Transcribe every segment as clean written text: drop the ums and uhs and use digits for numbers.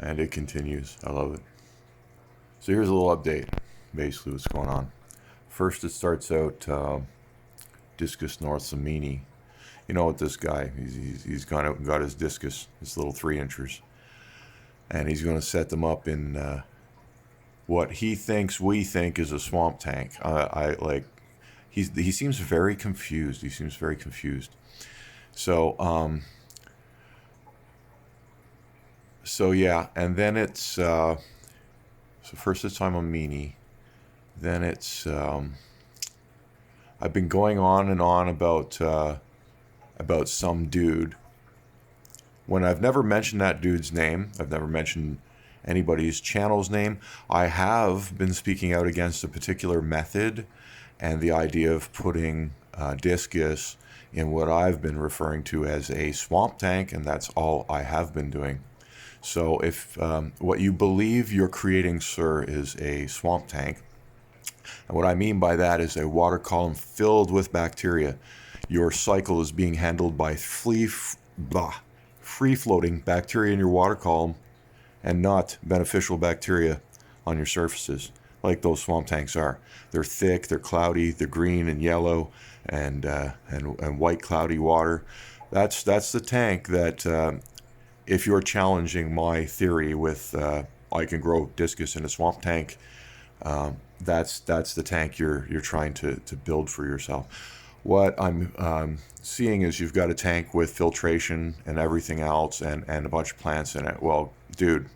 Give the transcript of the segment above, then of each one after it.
And it continues. I love it. So here's a little update, basically what's going on. First, it starts out discus north Samini. You know what this guy, he's gone out and got his discus, his little 3-inchers. And he's going to set them up in what he thinks we think is a swamp tank. He seems very confused. So yeah, and then it's so first it's I'm a meanie, then it's I've been going on and on about some dude when I've never mentioned that dude's name. I've never mentioned anybody's channel's name. I have been speaking out against a particular method and the idea of putting discus in what I've been referring to as a swamp tank, and that's all I have been doing. So if what you believe you're creating, sir, is a swamp tank, and what I mean by that is a water column filled with bacteria, your cycle is being handled by free-floating bacteria in your water column and not beneficial bacteria on your surfaces, like those swamp tanks are. They're thick, they're cloudy, they're green and yellow and white cloudy water. That's the tank that... if you're challenging my theory with I can grow discus in a swamp tank, that's the tank you're trying to build for yourself. What I'm seeing is you've got a tank with filtration and everything else and a bunch of plants in it. Well, dude,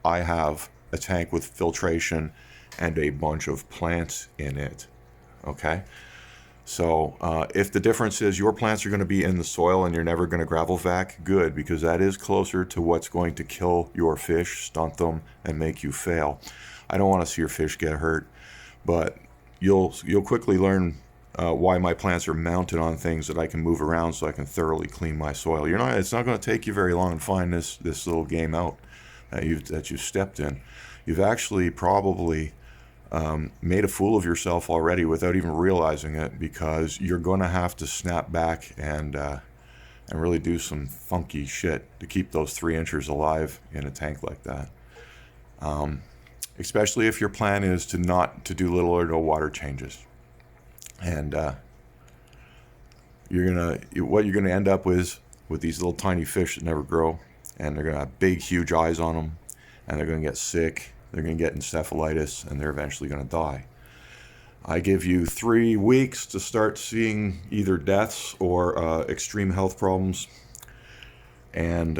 I have a tank with filtration and a bunch of plants in it. Okay? So if the difference is your plants are going to be in the soil and you're never going to gravel vac, good, because that is closer to what's going to kill your fish, stunt them, and make you fail. I don't want to see your fish get hurt, but you'll quickly learn why my plants are mounted on things that I can move around so I can thoroughly clean my soil. It's not going to take you very long to find this little game out that you've stepped in. You've actually probably made a fool of yourself already without even realizing it, because you're going to have to snap back and really do some funky shit to keep those 3-inchers alive in a tank like that. Especially if your plan is to do little or no water changes. And what you're gonna end up with these little tiny fish that never grow, and they're gonna have big, huge eyes on them, and they're gonna get sick. They're going to get encephalitis, and they're eventually going to die. I give you 3 weeks to start seeing either deaths or extreme health problems, and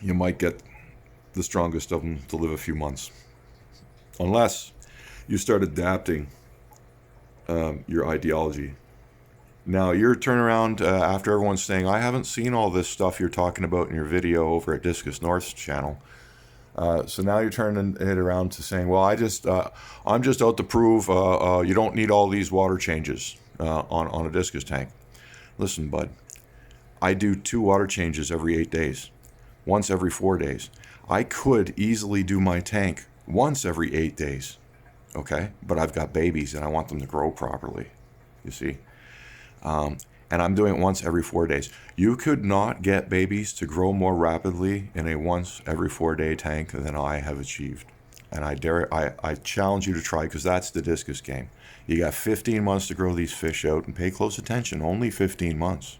you might get the strongest of them to live a few months, unless you start adapting your ideology. Now, your turnaround after everyone's saying, I haven't seen all this stuff you're talking about in your video over at Discus North's channel. So now you're turning it around to saying, well, I'm just out to prove you don't need all these water changes on a discus tank. Listen, bud, I do 2 water changes every 8 days, once every 4 days. I could easily do my tank once every 8 days, okay? But I've got babies and I want them to grow properly, you see? And I'm doing it once every 4 days. You could not get babies to grow more rapidly in a once every 4 day tank than I have achieved. And I challenge you to try, because that's the discus game. You got 15 months to grow these fish out, and pay close attention, only 15 months.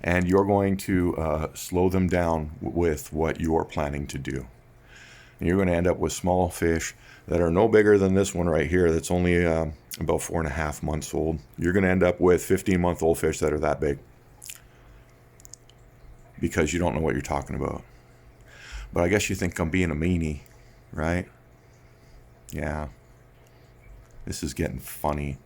And you're going to slow them down with what you're planning to do. And you're going to end up with small fish that are no bigger than this one right here that's only about 4.5 months old. You're going to end up with 15-month-old fish that are that big, because you don't know what you're talking about. But I guess you think I'm being a meanie, right? Yeah. This is getting funny.